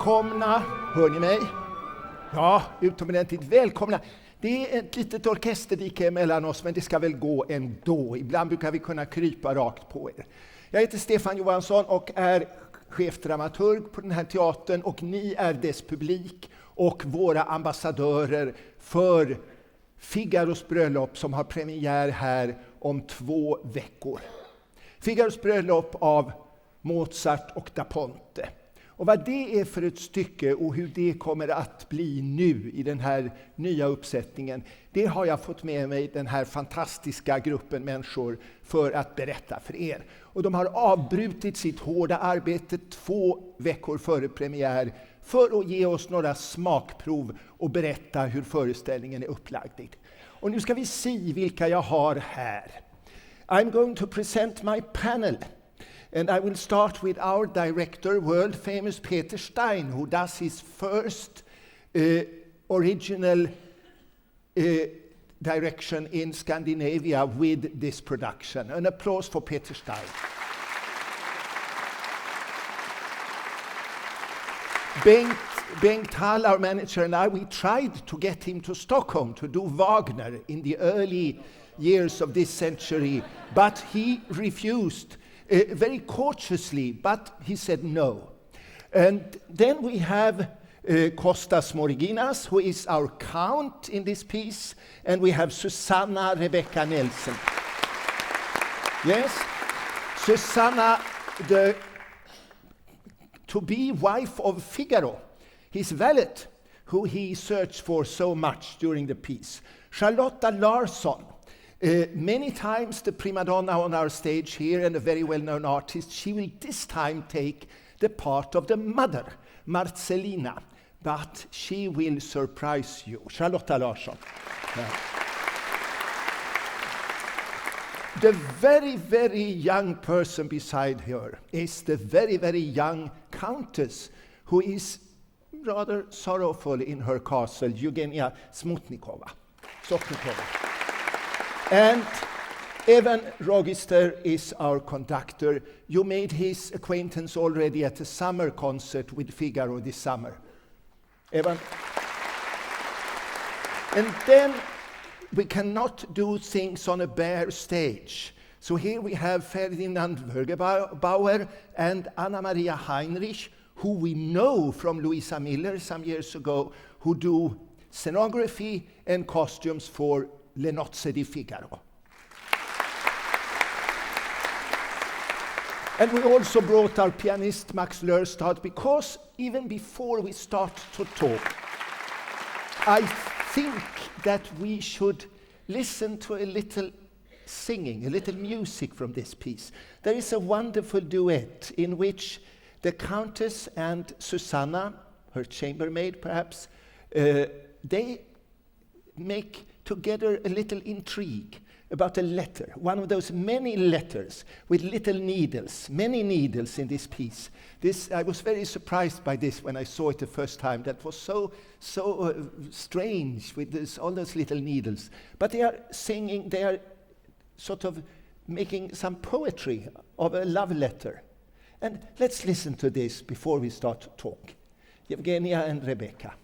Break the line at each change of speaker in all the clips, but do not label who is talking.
välkomna. Hör ni mig? Ja, utomordentligt välkomna. Det är ett litet orkesterdike emellan oss, men det ska väl gå ändå. Ibland brukar vi kunna krypa rakt på er. Jag heter Stefan Johansson och är chefdramaturg på den här teatern, och ni är dess publik och våra ambassadörer för Figaros bröllop som har premiär här om 2 veckor. Figaros bröllop av Mozart och da Ponte. Och vad det är för ett stycke och hur det kommer att bli nu i den här nya uppsättningen, det har jag fått med mig den här fantastiska gruppen människor för att berätta för er. Och de har avbrutit sitt hårda arbete 2 veckor före premiär för att ge oss några smakprov och berätta hur föreställningen är upplagd. Och nu ska vi se vilka jag har här. I'm going to present my panel. And I will start with our director, world famous Peter Stein, who does his first original direction in Scandinavia with this production. An applause for Peter Stein. Bengt Hall, our manager, and I, we tried to get him to Stockholm to do Wagner in the early years of this century, but he refused. Very cautiously, but he said no. And then we have Kostas Smoriginas, who is our count in this piece, and we have Sångarna Rebecca Nelsen. Yes, Susanna, the to-be wife of Figaro, his valet, who he searched for so much during the piece. Charlotta Larsson, many times the prima donna on our stage here and a very well-known artist. She will this time take the part of the mother, Marcelina, but she will surprise you. Charlotta Larsson. The very, very young person beside her is the very, very young countess who is rather sorrowful in her castle, Evgeniya Sotnikova. And Evan Rogister is our conductor. You made his acquaintance already at the summer concert with Figaro this summer. Evan? And then we cannot do things on a bare stage. So here we have Ferdinand Wögerbauer and Anna Maria Heinrich, who we know from Louisa Miller some years ago, who do scenography and costumes for Le Nozze di Figaro. And we also brought our pianist Max Lörstad, because even before we start to talk, I think that we should listen to a little singing, a little music from this piece. There is a wonderful duet in which the Countess and Susanna, her chambermaid perhaps, they make together a little intrigue about a letter, one of those many letters with little needles, many needles in this piece. I was very surprised by this when I saw it the first time. That was so strange with all those little needles. But they are singing, they are sort of making some poetry of a love letter. And let's listen to this before we start to talk. Evgeniya and Rebecca.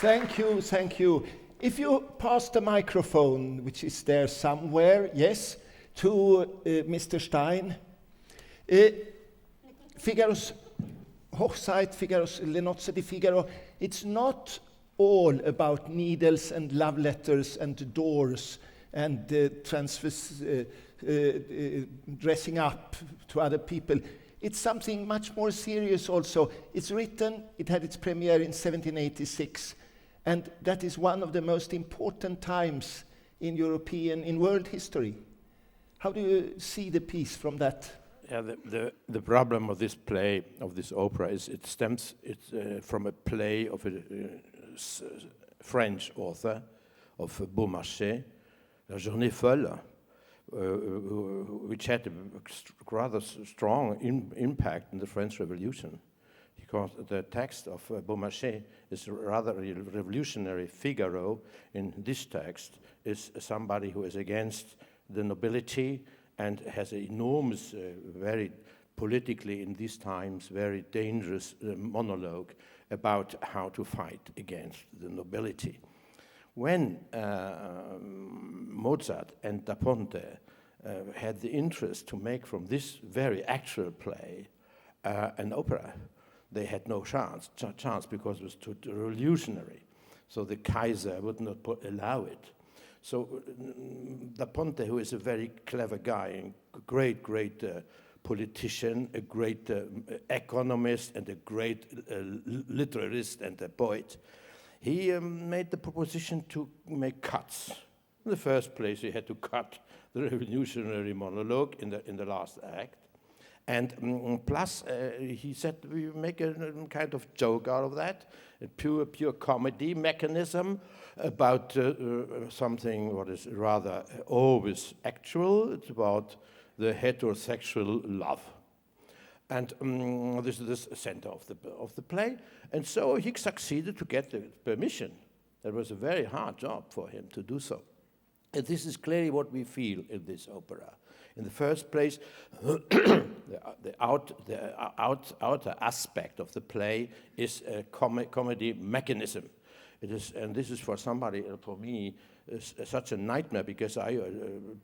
Thank you, thank you. If you pass the microphone, which is there somewhere, yes, to Mr. Stein. Figaro's Hochzeit, Figaro's Le Nozze di Figaro, it's not all about needles and love letters and doors and dressing up to other people. It's something much more serious also. It's written, it had its premiere in 1786, and that is one of the most important times in world history. How do you see the piece from that?
Yeah, the problem of this play, of this opera, is it stems from a play of a French author, of Beaumarchais, La Journée Folle, which had a rather strong impact in the French Revolution, because the text of Beaumarchais is rather revolutionary. Figaro, in this text, is somebody who is against the nobility and has an enormous, very politically in these times, very dangerous monologue about how to fight against the nobility. When Mozart and Da Ponte had the interest to make from this very actual play an opera, they had no chance because it was too revolutionary. So the Kaiser would not allow it. So Da Ponte, who is a very clever guy, a great politician, a great economist, and a great literarist and a poet, he made the proposition to make cuts. In the first place, he had to cut the revolutionary monologue in the last act. And plus, he said, we make a kind of joke out of that, a pure comedy mechanism about something what is rather always actual. It's about the heterosexual love. And this is the center of the play. And so he succeeded to get the permission. That was a very hard job for him to do so. And this is clearly what we feel in this opera. In the first place, the outer aspect of the play is a comedy mechanism. It is, and this is for me, such a nightmare, because I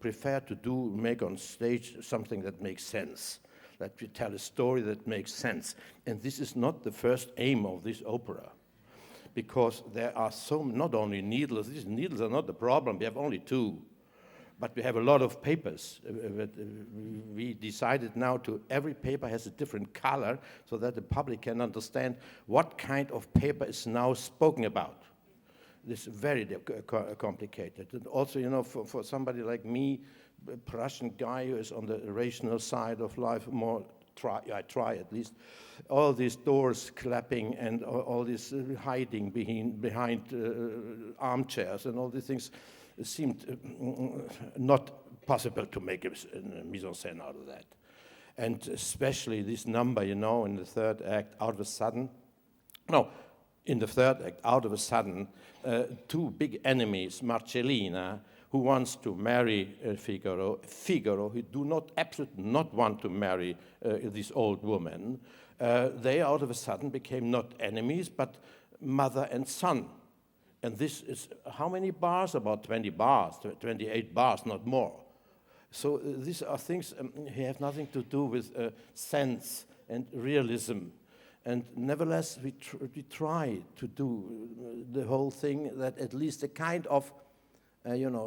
prefer to make on stage something that makes sense, that we tell a story that makes sense. And this is not the first aim of this opera, because there are not only needles. These needles are not the problem. We have only two. But we have a lot of papers. We decided now every paper has a different color so that the public can understand what kind of paper is now spoken about. This is very complicated. And also, for somebody like me, a Prussian guy who is on the rational side of life, I try at least, all these doors clapping and all this hiding behind armchairs and all these things, it seemed not possible to make a mise en scène out of that. And especially this number, in the third act, two big enemies, Marcellina, who wants to marry Figaro, who absolutely not want to marry this old woman, they out of a sudden became not enemies, but mother and son. And this is how many bars? About 20 bars, 28 bars, not more. So these are things have nothing to do with sense and realism. And nevertheless, we try to do the whole thing that at least a kind of,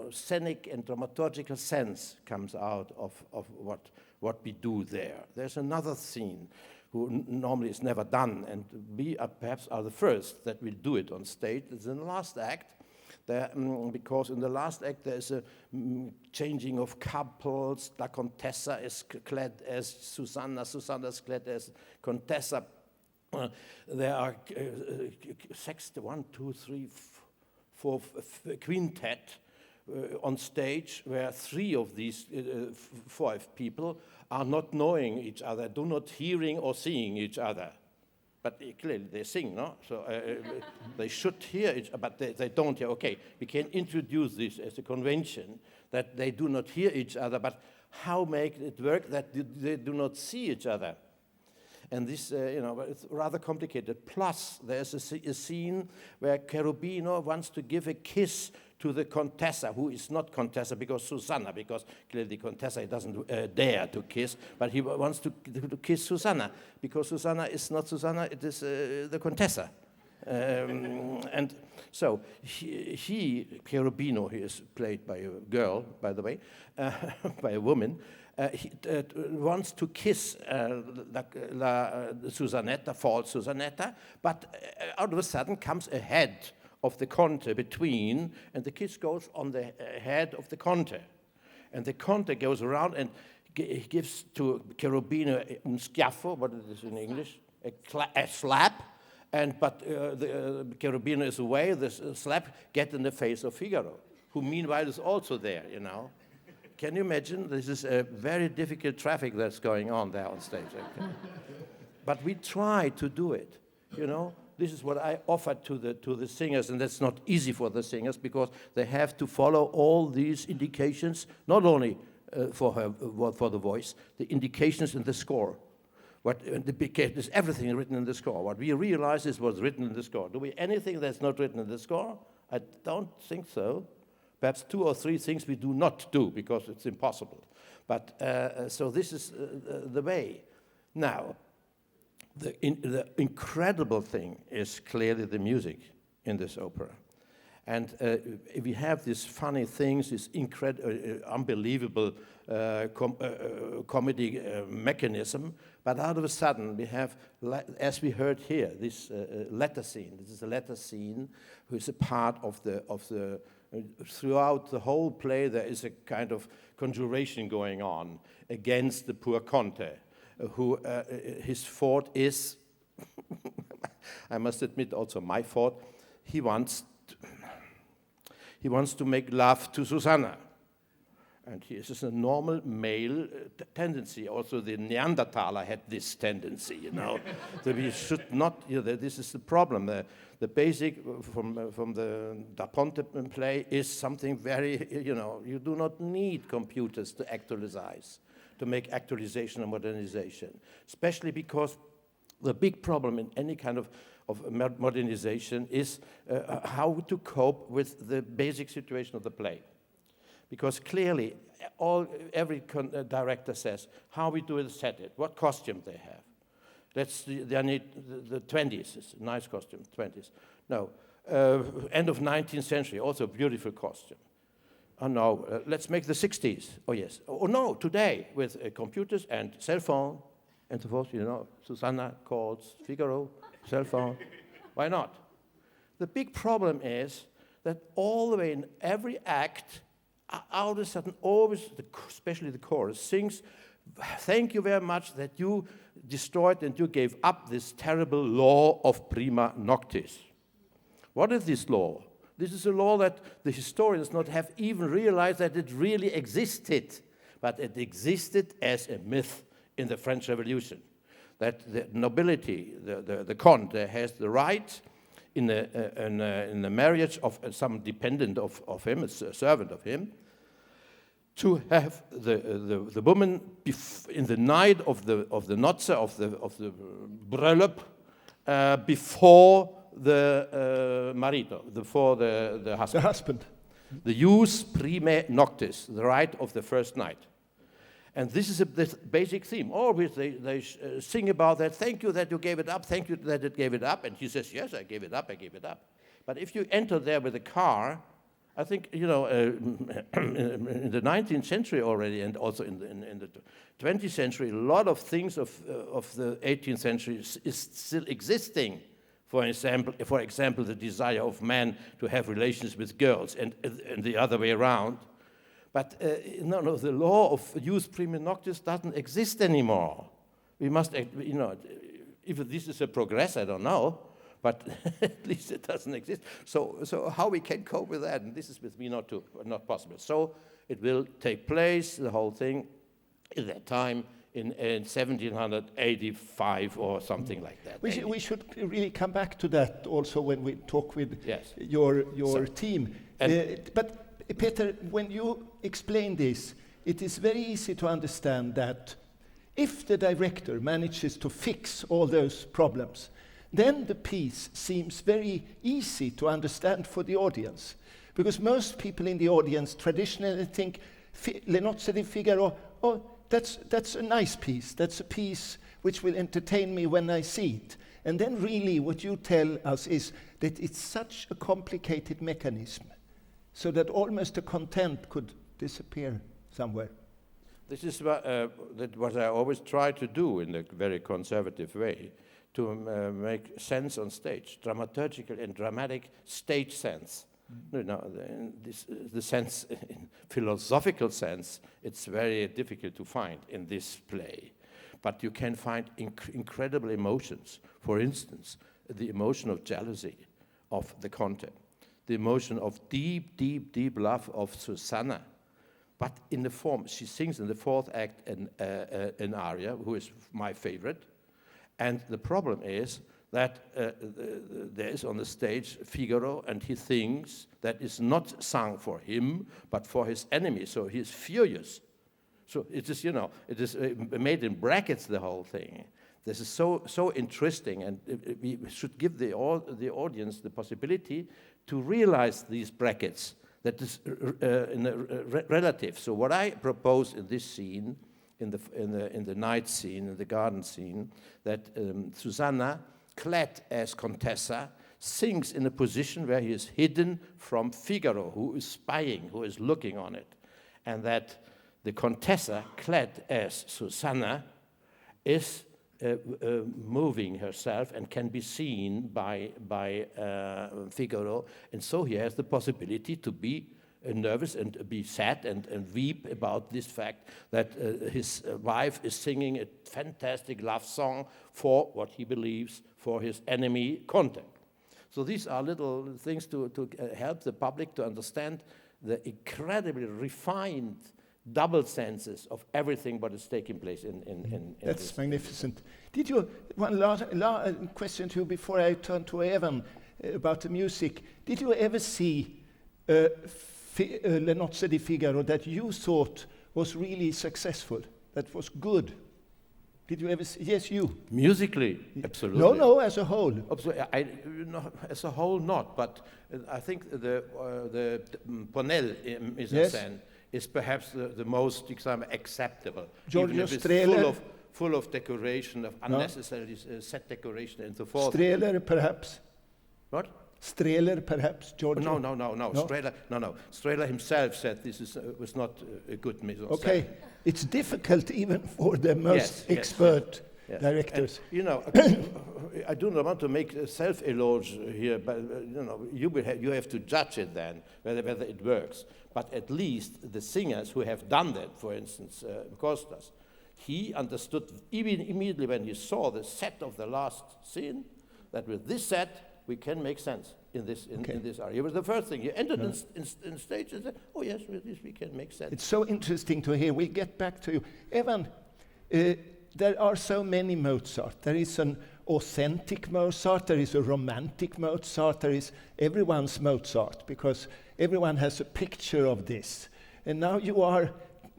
scenic and dramaturgical sense comes out of what we do there. There's another scene who normally is never done, and we perhaps are the first that will do it on stage. It's in the last act, because in the last act there's a changing of couples. La Contessa is clad as Susanna is clad as Contessa. There are quintet on stage, where three of these five people are not knowing each other, do not hearing or seeing each other. But clearly they sing, no? So they should hear each other, but they don't hear. Okay, we can introduce this as a convention, that they do not hear each other, but how make it work that they do not see each other? And this, it's rather complicated. Plus, there's a scene where Cherubino wants to give a kiss to the Contessa, who is not Contessa because Susanna, because clearly the Contessa doesn't dare to kiss, but he wants to kiss Susanna, because Susanna is not Susanna, it is the Contessa. And so Cherubino, he is played by a girl, by the way, by a woman, he wants to kiss Susanetta, false Susanetta, but out of a sudden comes a head of the Conte between, and the kiss goes on the head of the Conte. And the Conte goes around and gives to Cherubino un schiaffo, what it is in English, a slap, but the Cherubino is away, the slap gets in the face of Figaro, who meanwhile is also there, Can you imagine? This is a very difficult traffic that's going on there on stage. Okay? But we try to do it, This is what I offered to the singers, and that's not easy for the singers because they have to follow all these indications, not only for the voice, the indications in the score. There's everything written in the score. What we realize is what's written in the score. Do we anything that's not written in the score? I don't think so. Perhaps 2 or 3 things we do not do because it's impossible. But so this is the way. Now, the incredible thing is clearly the music in this opera. And we have these funny things, this unbelievable comedy mechanism, but out of a sudden we have, as we heard here, this letter scene. This is a letter scene which is a part of the throughout the whole play there is a kind of conjuration going on against the poor Conte, who his fault is, I must admit also my fault, he wants to make love to Susanna. And this is a normal male tendency. Also the Neanderthaler had this tendency, So we should not, this is the problem. The basic from the Da Ponte play is something very, you do not need computers to actualize, to make actualization and modernization, especially because the big problem in any kind of modernization is how to cope with the basic situation of the play. Because clearly, every director says, how we do it, set it, what costume they have. They need the 20s, it's a nice costume, 20s. No, end of 19th century, also a beautiful costume. Oh no, let's make the 60s, oh yes. Oh no, today, with computers and cell phone, and so forth, Susanna calls Figaro, cell phone, why not? The big problem is that all the way in every act, all of a sudden, always, especially the chorus, sings, thank you very much that you destroyed and you gave up this terrible law of prima noctis. What is this law? This is a law that the historians not have even realized that it really existed, but it existed as a myth in the French Revolution, that the nobility, the Conte, has the right in the marriage of some dependent of him, a servant of him, to have the woman in the night of the nozze, of the bröllop, before the marito, before the husband.
The husband.
The jus prime noctis, the right of the first night. And this is this basic theme. Always they sing about that. Thank you that you gave it up. Thank you that it gave it up. And he says, yes, I gave it up. I gave it up. But if you enter there with a car, I think, in the 19th century already, and also in the 20th century, a lot of things of the 18th century is still existing. For example, the desire of men to have relations with girls, and the other way around. But no, the law of jus prime noctis doesn't exist anymore. We must, if this is a progress, I don't know, but at least it doesn't exist. So how we can cope with that? And this is with me not possible. So it will take place, the whole thing, in that time, in 1785 or something like that.
We should really come back to that also when we talk with your team. But Peter, when you explain this, it is very easy to understand that If the director manages to fix all those problems, then the piece seems very easy to understand for the audience. Because most people in the audience traditionally think, Le nozze di Figaro, oh, that's a nice piece. That's a piece which will entertain me when I see it. And then really what you tell us is that it's such a complicated mechanism, so that almost the content could disappear somewhere.
This is what I always try to do in a very conservative way, to make sense on stage, dramaturgical and dramatic stage sense. The sense, in philosophical sense, it's very difficult to find in this play. But you can find incredible emotions. For instance, the emotion of jealousy of the content, the emotion of deep, deep, deep love of Susanna. But in the form, she sings in the fourth act an aria, who is my favorite. And the problem is that there is on the stage Figaro, and he thinks that is not sung for him, but for his enemy. So he is furious. So it is, it is made in brackets, the whole thing. This is so interesting, and we should give the audience the possibility to realize these brackets, that is relative. So what I propose in this scene, in the night scene, in the garden scene, that Susanna, clad as Contessa, sings in a position where he is hidden from Figaro, who is spying, who is looking on it. And that the Contessa, clad as Susanna, is moving herself and can be seen by Figaro. And so he has the possibility to be nervous and be sad and weep about this fact that his wife is singing a fantastic love song for what he believes for his enemy content. So these are little things to help the public to understand the incredibly refined double senses of everything what is taking place in
That's
this.
magnificent. Did you, one last question to you before I turn to Evan about the music. Did you ever see Le nozze di Figaro that you thought was really successful, that was good? Did you ever see? Yes, you.
Musically, absolutely.
No, as a whole.
As a whole, not. But I think the Ponel mise en scène is perhaps the most acceptable.
Giorgio Strehler.
Full of decoration, of unnecessary set decoration, and so forth.
Strehler, perhaps.
What?
Strehler, perhaps. Giorgio.
No. Strehler himself said this was not a good mise en scène.
Okay, it's difficult even for the most expert directors.
And, I do not want to make self-eloge here, but you have to judge it then, whether it works. But at least the singers who have done that, for instance, Kostas, he understood even immediately when he saw the set of the last scene, that with this set we can make sense in this area. It was the first thing. He entered in stage and said, oh yes, with this we can make sense.
It's so interesting to hear. We'll get back to you. Evan, there are so many Mozart. There is an authentic Mozart, there is a romantic Mozart, there is everyone's Mozart, because everyone has a picture of this. And now you are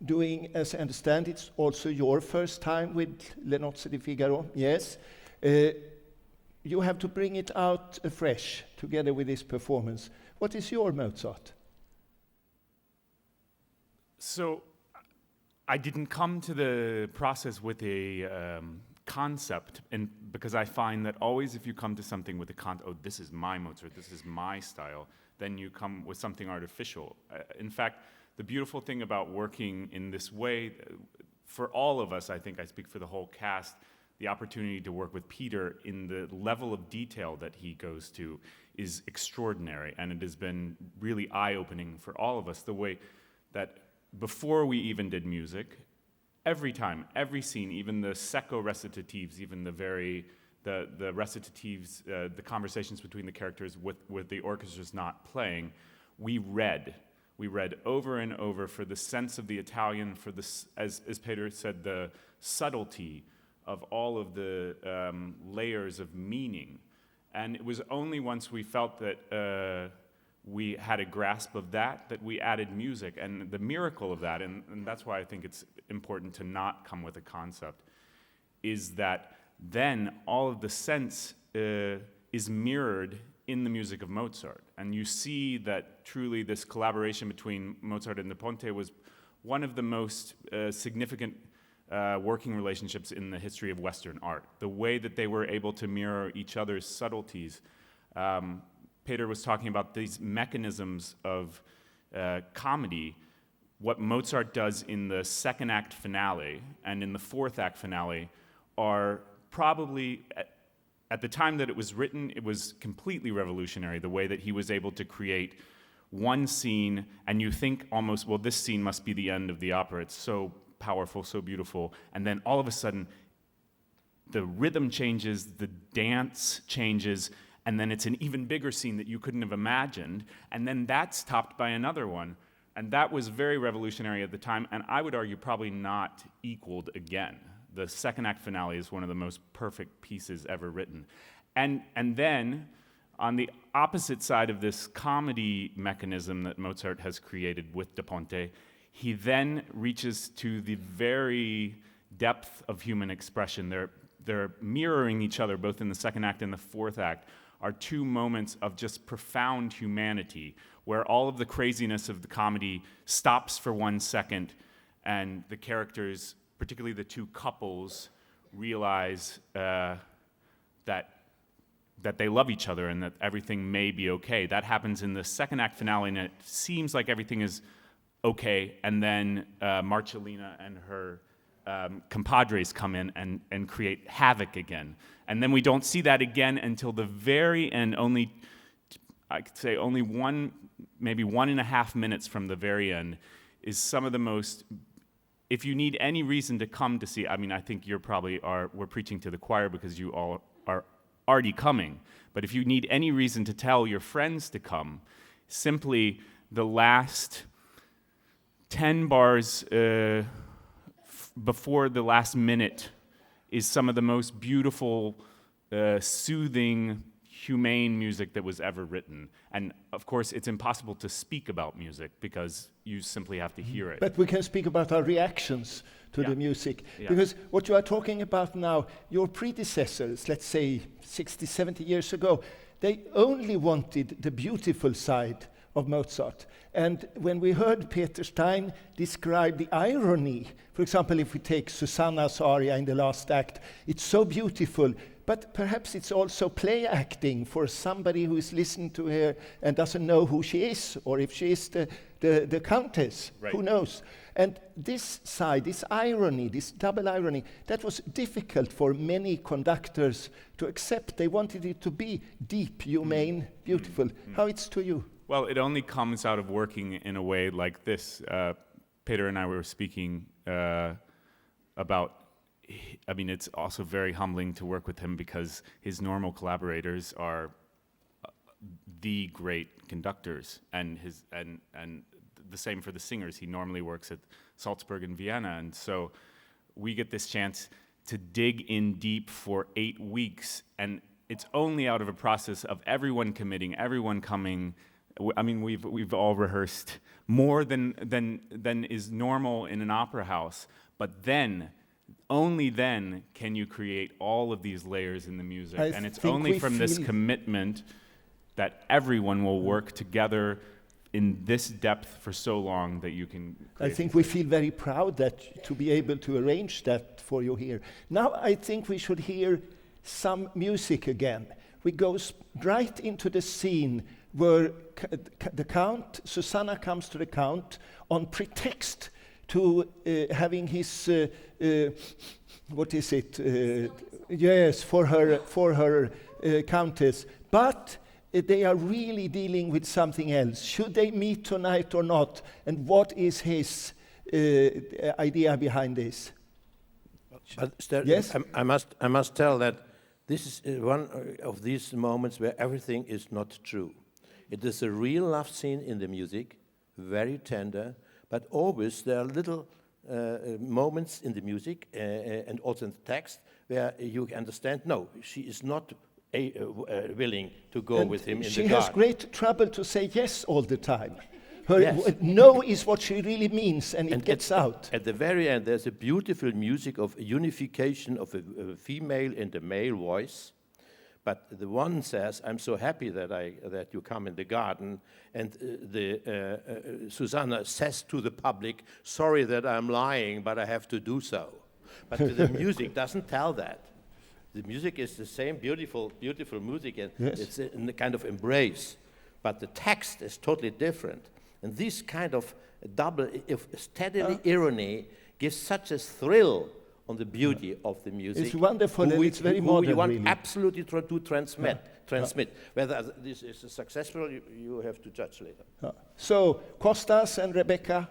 doing, as I understand, it's also your first time with Le nozze di Figaro, yes? You have to bring it out afresh together with this performance. What is your Mozart?
So I didn't come to the process with a concept, and because I find that always if you come to something with a oh, this is my Mozart, this is my style, then you come with something artificial. In fact, the beautiful thing about working in this way, for all of us, I think I speak for the whole cast, the opportunity to work with Peter in the level of detail that he goes to is extraordinary, and it has been really eye-opening for all of us, the way that before we even did music, every time, every scene, even the secco recitatives, even the recitatives, the conversations between the characters with the orchestras not playing, we read over and over for the sense of the Italian, for this, as Peter said, the subtlety of all of the layers of meaning. And it was only once we felt that we had a grasp of that we added music. And the miracle of that, and that's why I think it's important to not come with a concept, is that then all of the sense is mirrored in the music of Mozart. And you see that truly this collaboration between Mozart and Da Ponte was one of the most significant working relationships in the history of Western art. The way that they were able to mirror each other's subtleties. Peter was talking about these mechanisms of comedy. What Mozart does in the second act finale and in the fourth act finale are probably, at the time that it was written, it was completely revolutionary, the way that he was able to create one scene, and you think almost, well, this scene must be the end of the opera. It's so powerful, so beautiful. And then all of a sudden, the rhythm changes, the dance changes, and then it's an even bigger scene that you couldn't have imagined. And then that's topped by another one. And that was very revolutionary at the time, and I would argue probably not equaled again. The second act finale is one of the most perfect pieces ever written. And then, on the opposite side of this comedy mechanism that Mozart has created with Da Ponte, he then reaches to the very depth of human expression. They're mirroring each other, both in the second act and the fourth act, are two moments of just profound humanity, where all of the craziness of the comedy stops for 1 second, and the characters, particularly the two couples, realize that they love each other and that everything may be okay. That happens in the second act finale, and it seems like everything is okay, and then Marcellina and her compadres come in and create havoc again. And then we don't see that again until the very end, I could say only maybe 1.5 minutes from the very end, is some of the most, if you need any reason to come to see, I mean, I think we're preaching to the choir because you all are already coming, but if you need any reason to tell your friends to come, simply the last 10 bars before the last minute is some of the most beautiful, soothing, humane music that was ever written. And of course, it's impossible to speak about music because you simply have to hear it.
But we can speak about our reactions to the music.
Yeah.
Because what you are talking about now, your predecessors, let's say 60, 70 years ago, they only wanted the beautiful side of Mozart. And when we heard Peter Stein describe the irony, for example, if we take Susanna's aria in the last act, it's so beautiful, but perhaps it's also play acting for somebody who is listening to her and doesn't know who she is, or if she is the countess,
right.
Who knows? And this side, this irony, this double irony, that was difficult for many conductors to accept. They wanted it to be deep, humane, beautiful. How it's to you?
Well, it only comes out of working in a way like this. Peter and I were speaking about, I mean, it's also very humbling to work with him because his normal collaborators are the great conductors, and the same for the singers. He normally works at Salzburg and Vienna, and so we get this chance to dig in deep for 8 weeks, and it's only out of a process of everyone committing, everyone coming. I mean, we've all rehearsed more than is normal in an opera house, but then, only then can you create all of these layers in the music. And it's only from this commitment that everyone will work together in this depth for so long that you can create.
I think we feel very proud that to be able to arrange that for you here. Now I think we should hear some music again. We go right into the scene where the Count, Susanna comes to the Count on pretext to having his, what is it? Yes, for her Countess. But they are really dealing with something else. Should they meet tonight or not? And what is his idea behind this?
But
yes?
I must tell that this is one of these moments where everything is not true. It is a real love scene in the music, very tender, but always there are little moments in the music and also in the text where you understand, no, she is not willing to go
And
with him in the
she
garden.
has great trouble to say yes all the time. Her
Yes.
no is what she really means, and it gets out.
At the very end, there's a beautiful music of unification of a female and a male voice. But the one says, "I'm so happy that you come in the garden," and Susanna says to the public, "Sorry that I'm lying, but I have to do so." But the music doesn't tell that. The music is the same beautiful, beautiful music, and
Yes.
it's a kind of embrace. But the text is totally different. And this kind of double, steadily irony gives such a thrill on the beauty of the music.
It's wonderful, and it's very
who
modern,
we want
really.
absolutely to transmit. Whether this is successful, you have to judge later.
So, Kostas and Rebecca,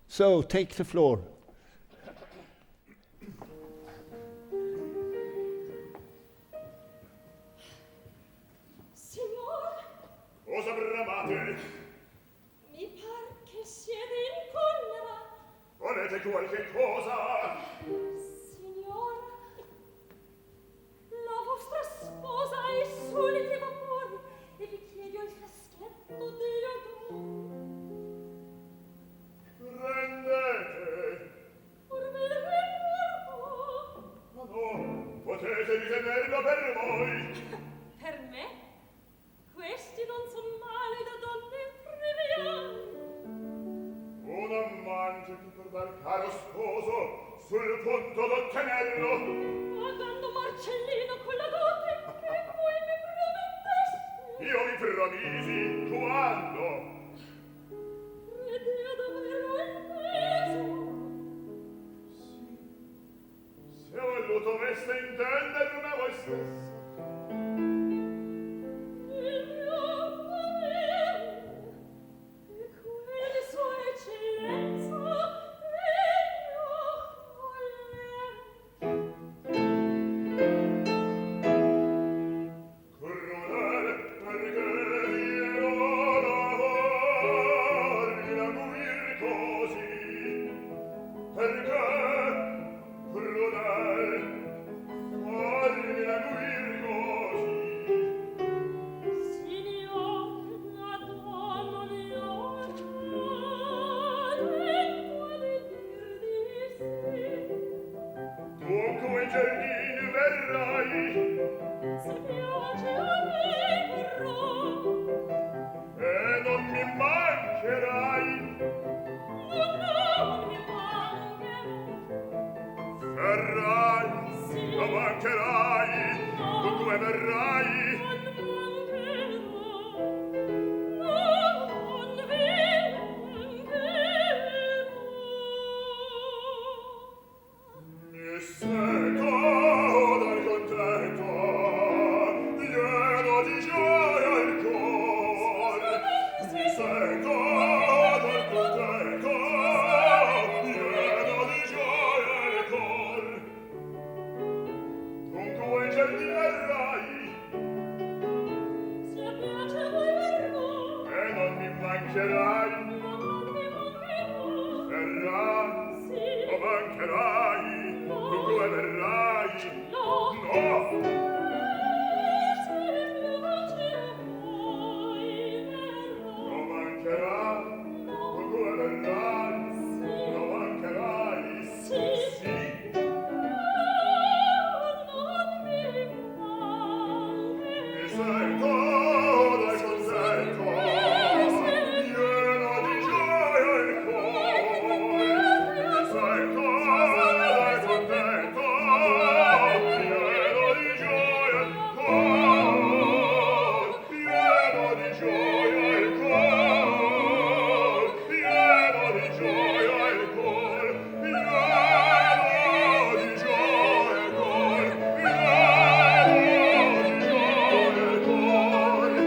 so take the floor.
Signor,
Cosa bramate?
mi par che siete in collera.
Volete qualche cosa?
Signor, la vostra sposa è soli di vapori e vi chiedo il fraschetto di odore.
Prendete.
Ormai ricordo.
Ma no, potete ritenerlo per voi.
Per me? Questi non son male da donne triviali.
Un amante che per dar caro sposo sul punto d'ottenerlo.
Pagando Marcellino con la dote che voi mi prometteste.
Io vi promisi quando?
Credea d'averlo inteso.
Se ho voluto veste intenderme voi stesso.
Il mio parere è quelle sua eccellenza e
Crudele perché io lavori la guir così. Perché crudele farmi la guir così.
Signor, la donna mi ora tempo di dir di sì.
Dunque in giardino verrai
Se piace a me verrò.
e non mi mancherai.
Non mi mancherà.
Verrai,
Sì.
non mancherai, dunque verrai. Mi secco dal contento, pieno di gioia il cuore. Mi secco dal contento, pieno di gioia il cuore. Dunque in giardino verrai e non mi mancherai. Verrai, non mancherai, dunque verrai. No! Non mancherà, dunque verrai. Non mancherai. Sì. Mi sento dal contento, pieno di gioia il cuore. Mi sento dal contento, pieno di gioia il cuore. Pieno di gioia il cuore. Pieno di gioia il cuore. Pieno di gioia il cuore. Pieno di gioia il cuore.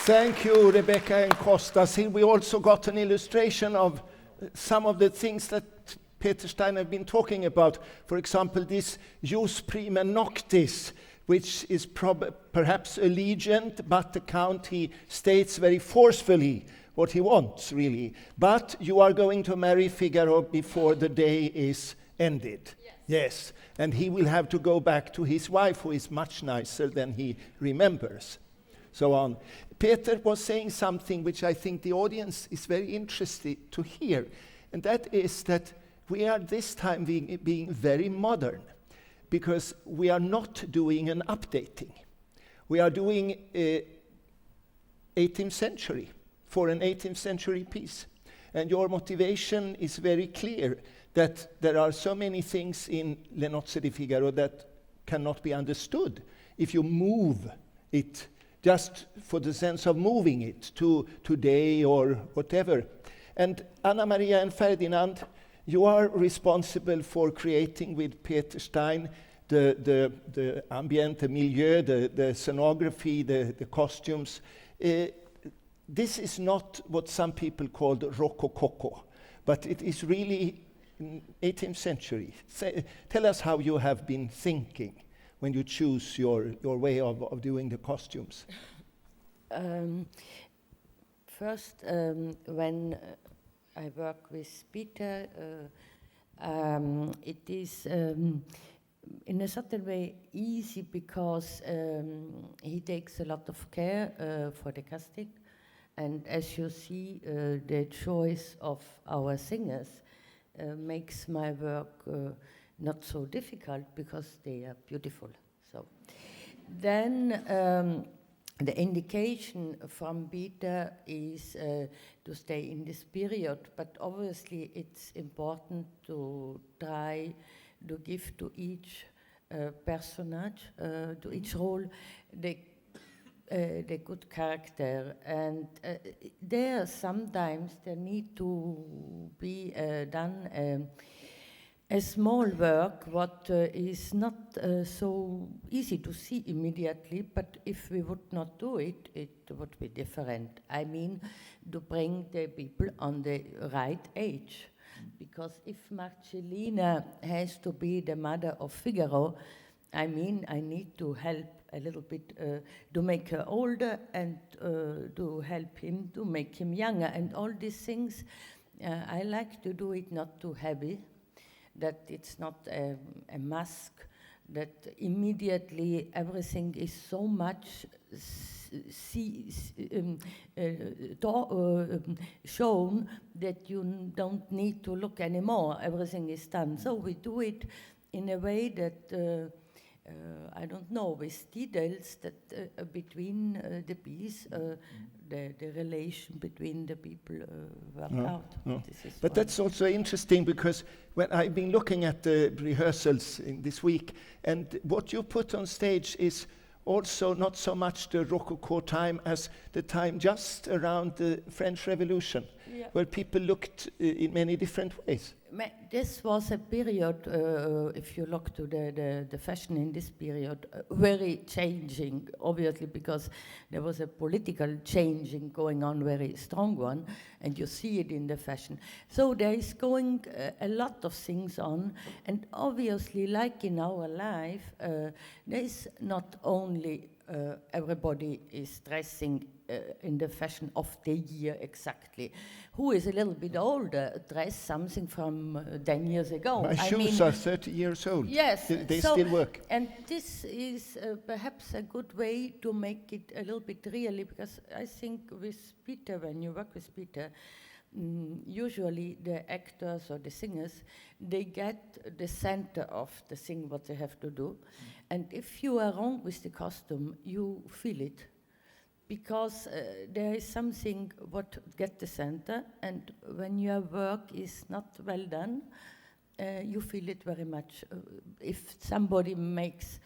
Thank you, Rebecca and Kostas. Here we also got an illustration of some of the things that Peter Stein have been talking about, for example, this jus prima noctis, which is perhaps a legend, but the count, he states very forcefully what he wants, really. But you are going to marry Figaro before the day is ended. Yes. And he will have to go back to his wife, who is much nicer than he remembers. So on. Peter was saying something which I think the audience is very interested to hear, and that is that we are this time being very modern, because we are not doing an updating. We are doing 18th century, for an 18th century piece. And your motivation is very clear, that there are so many things in Le Nozze di Figaro that cannot be understood if you move it, just for the sense of moving it to today or whatever. And Anna Maria and Ferdinand, you are responsible for creating with Peter Stein the ambient, the milieu, the scenography, the costumes. This is not what some people called rococo, but it is really 18th century. Tell us how you have been thinking when you choose your way of doing the costumes.
First, when I work with Peter, it is in a certain way easy, because he takes a lot of care for the casting. And as you see, the choice of our singers makes my work not so difficult, because they are beautiful. So then the indication from Peter is to stay in this period, but obviously it's important to try to give to each personage, to each role, the good character. And there sometimes there need to be done a small work, what is not so easy to see immediately, but if we would not do it, it would be different. I mean, to bring the people on the right age. Because if Marcellina has to be the mother of Figaro, I mean, I need to help a little bit to make her older, and to help him to make him younger, and all these things. I like to do it not too heavy, that it's not a mask, that immediately everything is so much shown that you don't need to look anymore. Everything is done. So we do it in a way that, I don't know, with details that between the piece, the relation between the people work out.
No. But that's also interesting, because when I've been looking at the rehearsals in this week, and what you put on stage is also not so much the Rococo time as the time just around the French Revolution, where people looked in many different ways.
This was a period, if you look to the fashion in this period, very changing, obviously, because there was a political changing going on, very strong one, and you see it in the fashion. So there is going a lot of things on, and obviously, like in our life, there is not only everybody is dressing in the fashion of the year exactly. Who is a little bit older dress something from 10 years ago.
My shoes are 30 years old.
Yes.
They still work.
And this is perhaps a good way to make it a little bit really, because I think with Peter, when you work with Peter, usually the actors or the singers, they get the center of the thing what they have to do. And if you are wrong with the costume, you feel it. Because there is something what get the center, and when your work is not well done, you feel it very much. If somebody makes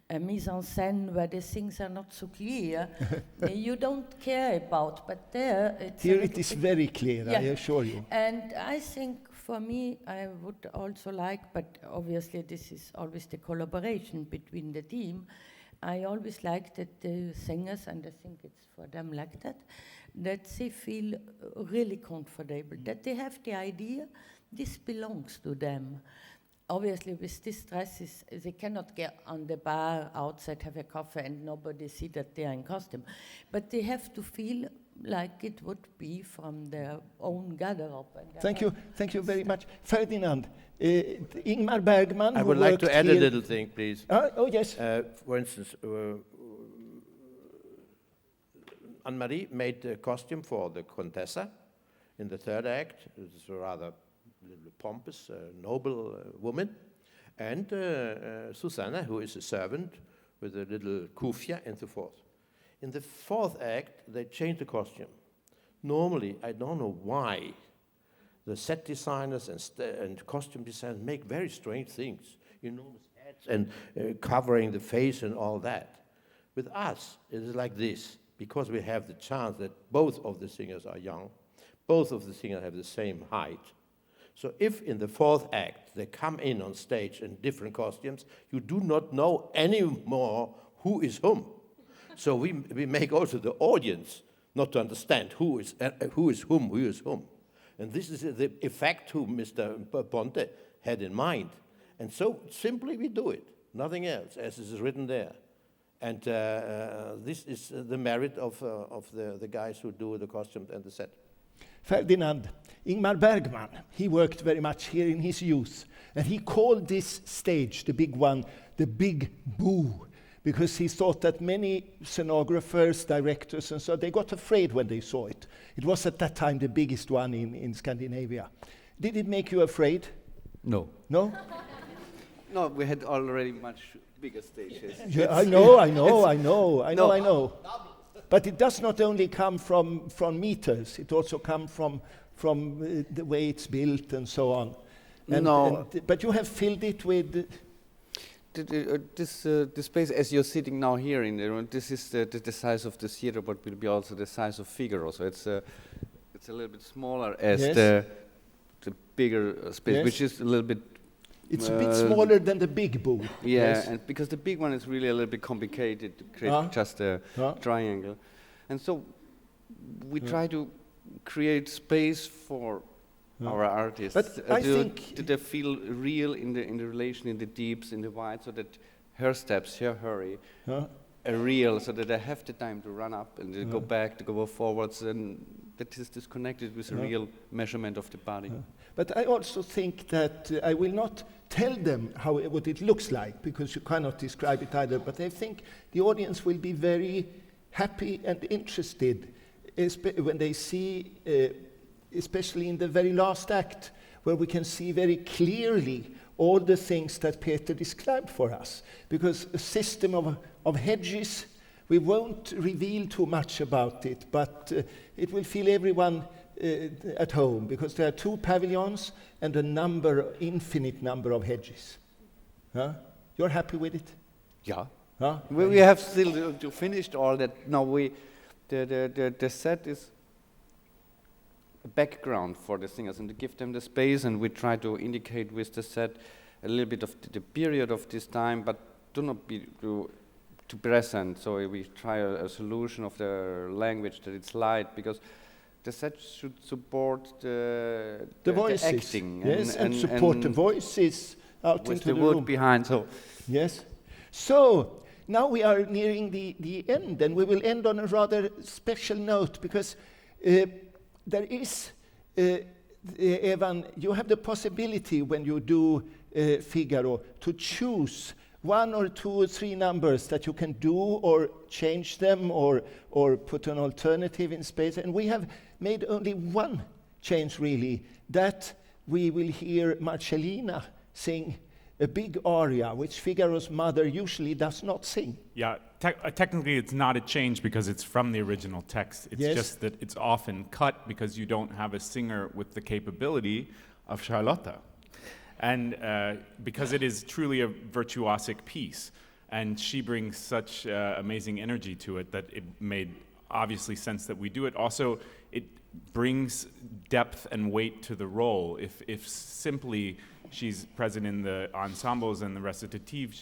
a mise en scène where the things are not so clear, you don't care about, but there it's
here it is very clear, I assure you.
And I think for me, I would also like, but obviously this is always the collaboration between the team, I always like that the singers, and I think it's for them like that they feel really comfortable, that they have the idea, this belongs to them. Obviously, with these dresses, they cannot get on the bar outside, have a coffee, and nobody see that they are in costume. But they have to feel like it would be from their own garderobe.
Thank you very much. Ferdinand, Ingmar Bergman.
I would like to add a little thing, please.
Oh, yes.
For instance, Anne-Marie made the costume for the Contessa in the third act. It's a rather little pompous, noble woman. And Susanna, who is a servant with a little kufia and so forth. In the fourth act, they changed the costume. Normally, I don't know why, the set designers and costume designers make very strange things. Enormous hats and covering the face and all that. With us, it is like this. Because we have the chance that both of the singers are young, both of the singers have the same height. So if in the fourth act they come in on stage in different costumes, you do not know anymore who is whom. So we make also the audience not to understand who is whom. And this is the effect who Mr. Ponte had in mind. And so simply we do it, nothing else, as is written there. And this is the merit of the guys who do the costumes and the set.
Ferdinand, Ingmar Bergman, he worked very much here in his youth. And he called this stage, the big one, the Big Boo, because he thought that many scenographers, directors, and so they got afraid when they saw it. It was at that time the biggest one in Scandinavia. Did it make you afraid?
No.
No?
No, we had already much bigger stages.
Yeah, I know. But it does not only come from meters, it also comes from the way it's built and so on. But you have filled it with...
This space, as you're sitting now here in the room, this is the size of the theater, but will be also the size of Figaro. So it's a little bit smaller as the bigger space, which is a little bit...
It's a bit smaller than the Big Boo.
Yeah, and because the big one is really a little bit complicated to create just a triangle. And so we try to create space for our artists.
But I think
they feel real in the relation, in the deeps, in the wide, so that her steps, her hurry are real, so that they have the time to run up and to go back, to go forwards, and that is disconnected with a real measurement of the body.
But I also think that I will not tell them what it looks like, because you cannot describe it either, but I think the audience will be very happy and interested when they see, especially in the very last act, where we can see very clearly all the things that Peter described for us. Because a system of hedges, we won't reveal too much about it, but it will feel everyone at home, because there are 2 pavilions and infinite number of hedges. You're happy with it?
Yeah. We have still to finish all that. Now the set is a background for the singers, and to give them the space, and we try to indicate with the set a little bit of the period of this time, but do not be too present. So we try a solution of the language that it's light, because the set should support the
voices,
the acting.
Yes, and support the voices out
with
into
the
the
wood
room.
behind. So
yes. So now we are nearing the end, and we will end on a rather special note, because there is, Evan, you have the possibility when you do Figaro to choose 1 or 2 or 3 numbers that you can do or change them or put an alternative in space. And we have made only one change, really, that we will hear Marcellina sing a big aria, which Figaro's mother usually does not sing.
Yeah, technically it's not a change because it's from the original text. It's just that it's often cut because you don't have a singer with the capability of Charlotta. And because it is truly a virtuosic piece, and she brings such amazing energy to it that it made obviously sense that we do it. Also, it brings depth and weight to the role. If simply she's present in the ensembles and the recitative.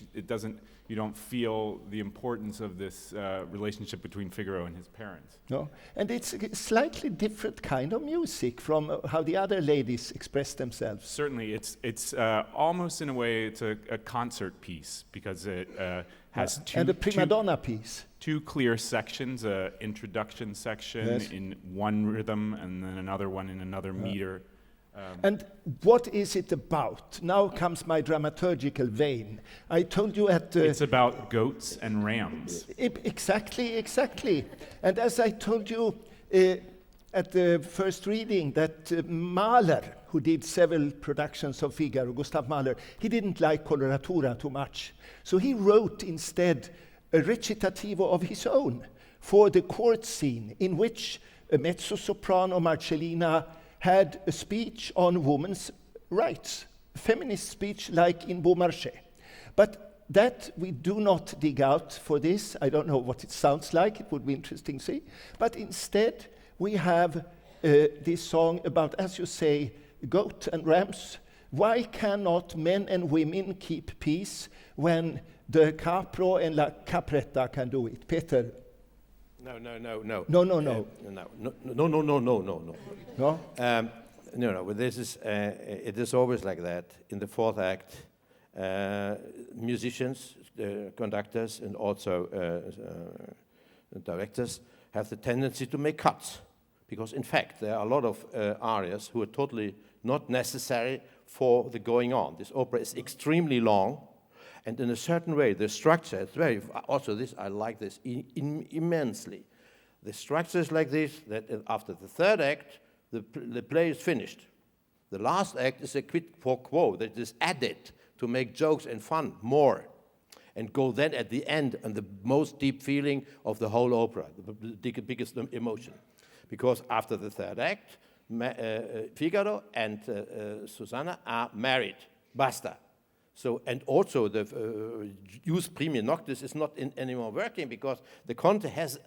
You don't feel the importance of this relationship between Figaro and his parents.
No, and it's a slightly different kind of music from how the other ladies express themselves.
Certainly, it's almost in a way it's a concert piece because it has
and a prima donna piece.
Two clear sections, an introduction section in one rhythm and then another one in another meter.
And what is it about? Now comes my dramaturgical vein. I told you it's
about goats and rams.
Exactly. And as I told you at the first reading, that Mahler, who did several productions of Figaro, Gustav Mahler, he didn't like coloratura too much. So he wrote instead a recitativo of his own for the court scene, in which a mezzo-soprano, Marcellina, had a speech on women's rights, feminist speech like in Beaumarchais. But that we do not dig out for this. I don't know what it sounds like. It would be interesting to see. But instead, we have this song about, as you say, goat and rams. Why cannot men and women keep peace when the capro and la capretta can do it? Peter?
No. No, but this is, it is always like that. In the fourth act, musicians, conductors, and also directors have the tendency to make cuts. Because in fact, there are a lot of arias who are totally not necessary for the going on. This opera is extremely long, and in a certain way, the structure is very, also this, I like this immensely. The structure is like this, that after the third act, the play is finished. The last act is a quid pro quo that is added to make jokes and fun more, and go then at the end on the most deep feeling of the whole opera, the biggest emotion. Because after the third act, Figaro and Susanna are married, basta. So, and also the Jus Primi Noctis is not anymore working because the Conte has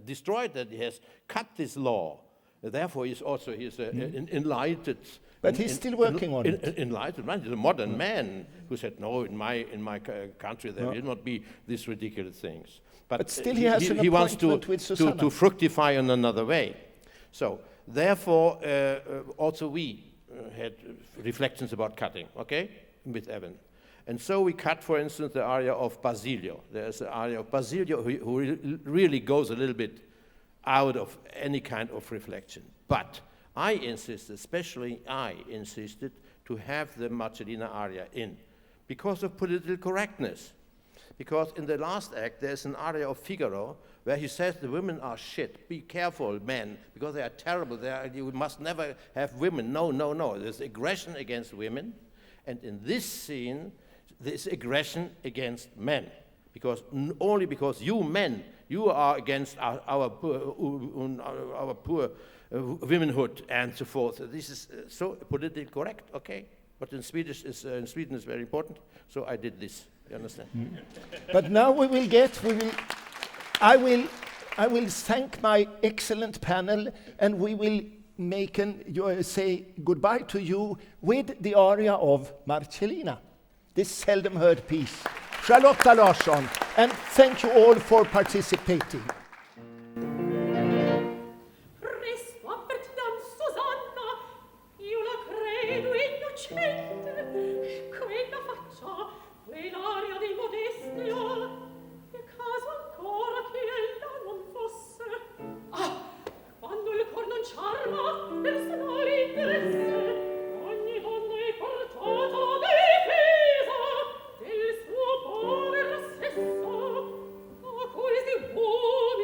destroyed that, he has cut this law. Therefore, he's enlightened.
But he's still working on it.
Enlightened man, he's a modern man who said, no, in my country there will not be these ridiculous things. But
still he has
he wants
to
fructify in another way. So, therefore, also we had reflections about cutting, okay? With Evan. And so we cut, for instance, the aria of Basilio. There's an aria of Basilio who really goes a little bit out of any kind of reflection. But I insisted, especially I insisted, to have the Marcellina aria in because of political correctness. Because in the last act, there's an aria of Figaro where he says the women are shit. Be careful, men, because they are terrible. You must never have women. No. There's aggression against women. And in this scene, there's aggression against men. Because only because you men, you are against our poor womanhood and so forth. This is so politically correct, okay? But in Sweden is very important. So I did this. You understand?
But now I will thank my excellent panel, and we will say goodbye to you with the aria of Marcellina, this seldom heard piece. Charlotta Larsson, and thank you all for participating.
Presto avvertiam Susanna, io la credo innocente, quella faccia, quell'aria di modestia, e caso ancora che ella non fosse. Ah, quando il cor non charma, personale interesse, ogni donna è portata difesa del suo povero sesso, a cui si vuole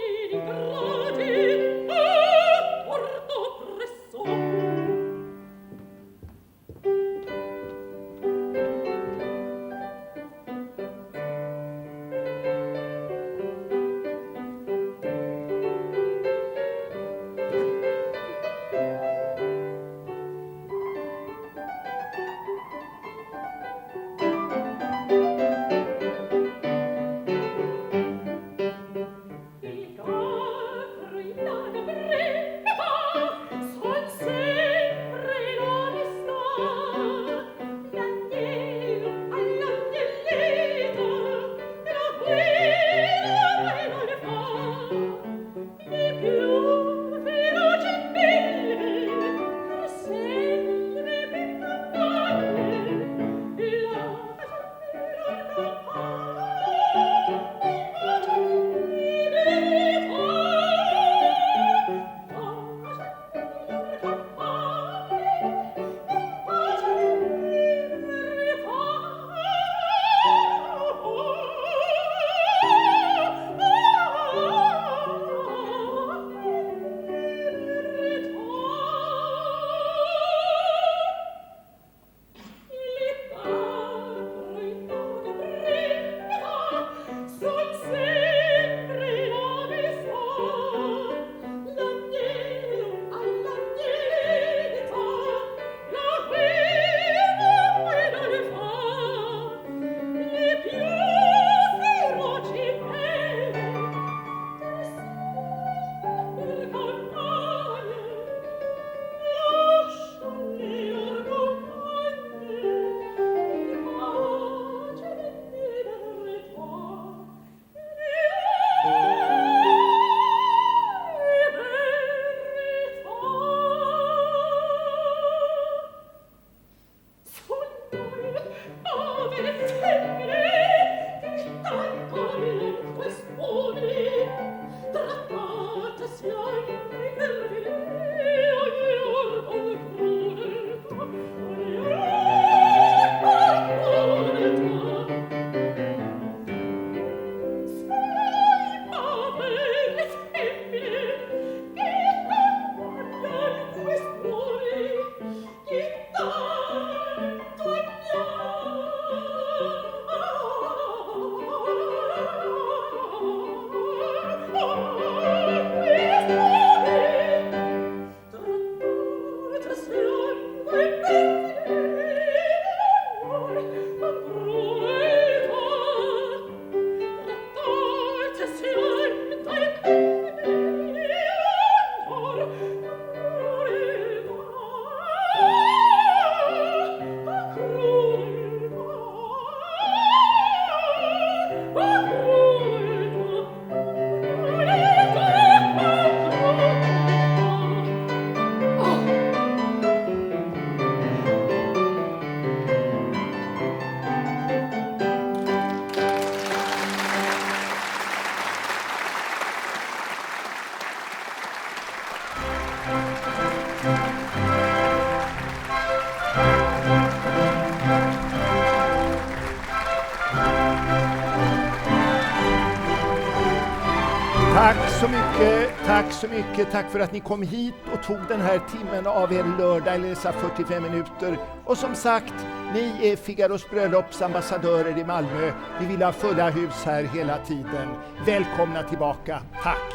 Tack så mycket. Tack för att ni kom hit och tog den här timmen av er lördag, eller dessa 45 minuter. Och som sagt, ni är Figaros bröllops ambassadörer i Malmö. Vi vill ha fulla hus här hela tiden. Välkomna tillbaka. Tack!